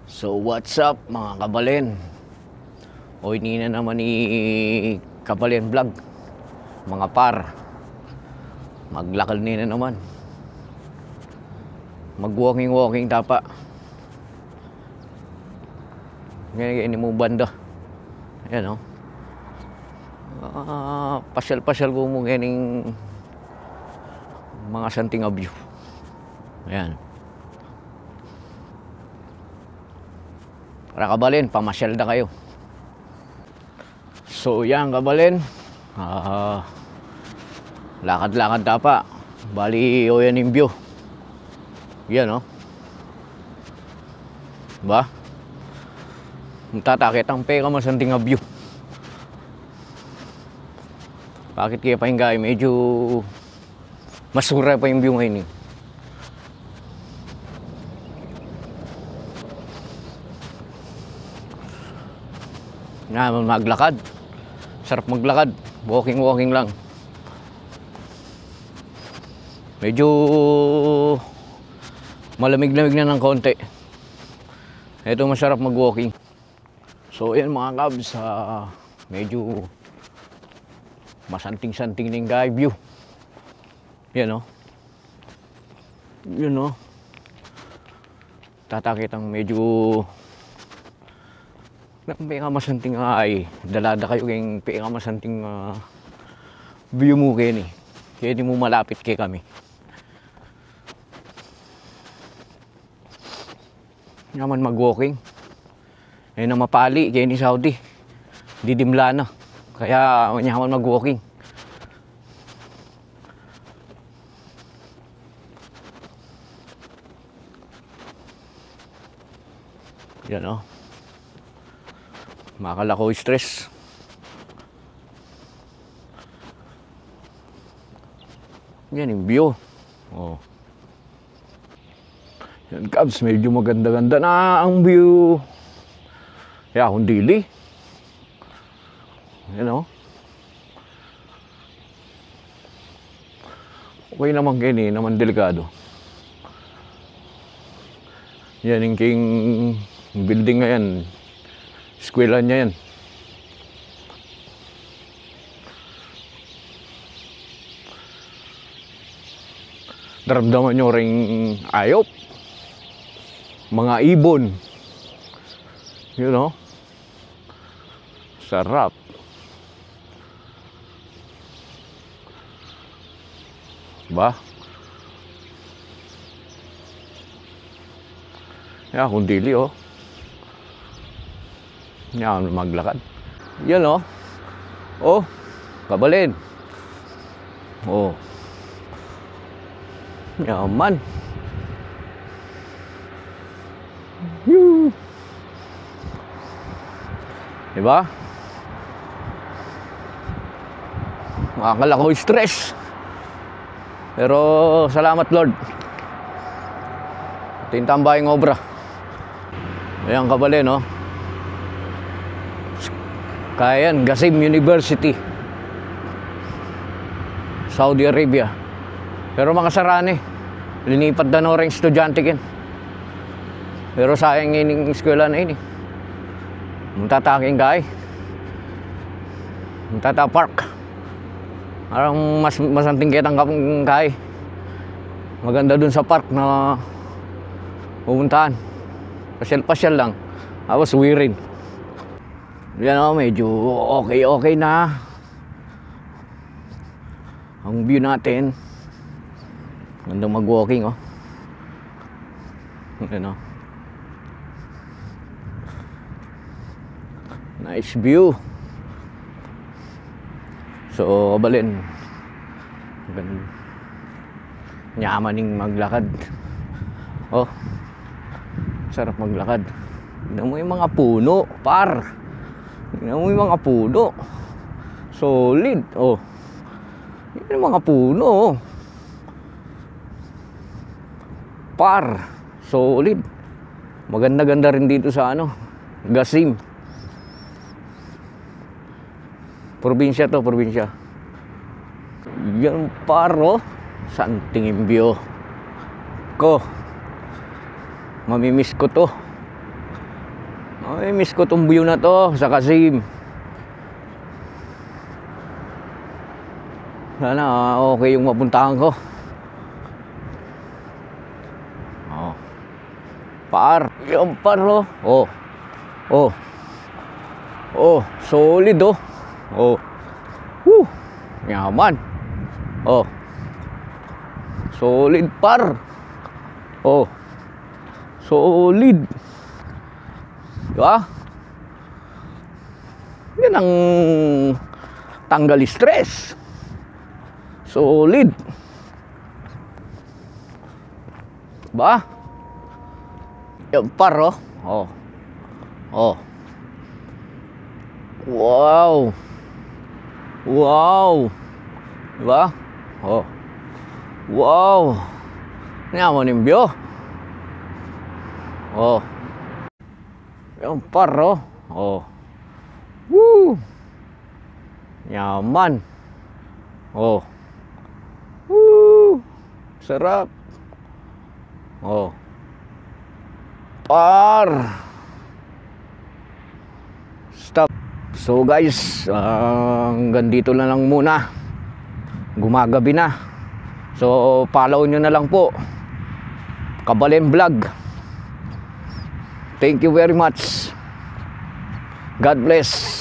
So what's up mga kabalin? O ini na naman ni Kabalin Vlog. Mga par, maglakad ni na naman. Mag-walking tapa. Ngayon mo banda. Ayan o. Pasyal-pasyal ko mo ngayon mga santing abyo. Ayan. Para kabalin, pamasyal na kayo. So yan kabalin, lakad-lakad tapa. Bali o yan yung view. Yan o. Ba? Tatakit ang peka masanting view. Bakit kaya pa yung guy? Medyo masura pa yung view ngayon eh. Nga, maglakad. Sarap maglakad. Walking lang. Medyo malamig-lamig na ng konti. Ito masarap mag-walking. So yan mga kabs, medyo masanting-santing ng guy view. Yan o. Yun o. Tatakit ang medyo peka masanting ay dalada kayo kayong peka masanting view mo kayo ni. Kaya di mo malapit kay kami. Naman mag-walking. Ayun na mapali kaya ni Saudi. Didimla na. Kaya naman mag-walking. Yan o. Makakala ko stress. Yan yung view. Oh. Yan kabs, medyo maganda-ganda na ang view. Kaya akong dili. Yan o. Okay naman kayo eh, naman delikado. Yan yung king building nga yan. Eskwela niya yan. Daramdaman nyo ring ayop. Mga ibon. You know? Sarap. Ba? Yan, kung dili oh. Yan, maglakad. Yan o. Oh, kabalin. Oh. Yaman. Yoo. Diba? Makakala ko stress. Pero salamat Lord. Ito yung tambayang obra. Ayan kabalin oh. Kaya yan, Qasim University, Saudi Arabia. Pero mga sarane, linipat na no rin estudyante kin. Pero sayang yung eskwela na yun eh. Magtataking kay. Magtatapark. Parang masanting kitang kay. Maganda dun sa park na pupuntahan. Pasyal-pasyal lang. Tapos uwi rin. Yan o, medyo okay na ang view natin. Ganda mag-walking o. Yan o. Nice view. So, kabalin. Nyamaning maglakad. Oh, sarap maglakad. Tignan mo yung mga puno, par. Tignan mo yung mga puno. Solid. Oh. Yan yung mga puno. Oh. Par. Solid. Maganda-ganda rin dito sa Qasim. Probinsya to, probinsya. Yan par oh. Santing view ko. Mamimiss ko to. Ay, miss ko tong view na to sa Kasim. Sana okay yung mapuntahan ko. Oh. Par, yung par oh. Oh. Oh. Oh, solid oh. Oh. Woo. Yaman. Oh. Solid par. Oh. Solid. Diba? Yan ang tanggal stress. Solid. Diba? Yung par oh. Oh. Oh. Wow. Wow. Diba? Oh. Wow. Yaman yung view. Oh. Yung par oh. Oh. Woo. Yaman. Oh. Woo. Sarap. Oh. Par. Stop. So guys, hanggang dito na lang muna. Gumagabi na. So follow nyo na lang po Kabalen Vlog. Thank you very much. God bless.